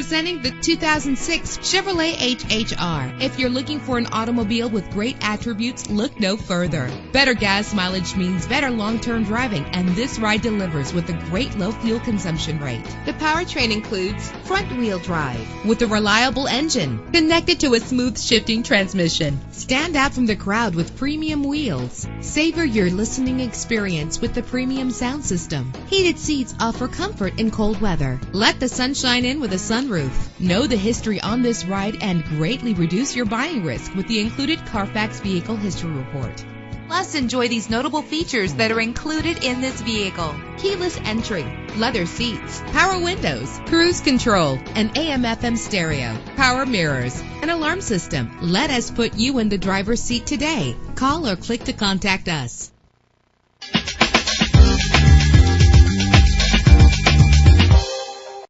Presenting the 2006 Chevrolet HHR. If you're looking for an automobile with great attributes, look no further. Better gas mileage means better long-term driving, and this ride delivers with a great low fuel consumption rate. The powertrain includes front-wheel drive with a reliable engine connected to a smooth shifting transmission. Stand out from the crowd with premium wheels. Savor your listening experience with the premium sound system. Heated seats offer comfort in cold weather. Let the sunshine in with a sunroof. Know the history on this ride and greatly reduce your buying risk with the included Carfax Vehicle History Report. Plus, enjoy these notable features that are included in this vehicle: keyless entry, leather seats, power windows, cruise control, an AM/FM stereo, power mirrors, an alarm system. Let us put you in the driver's seat today. Call or click to contact us.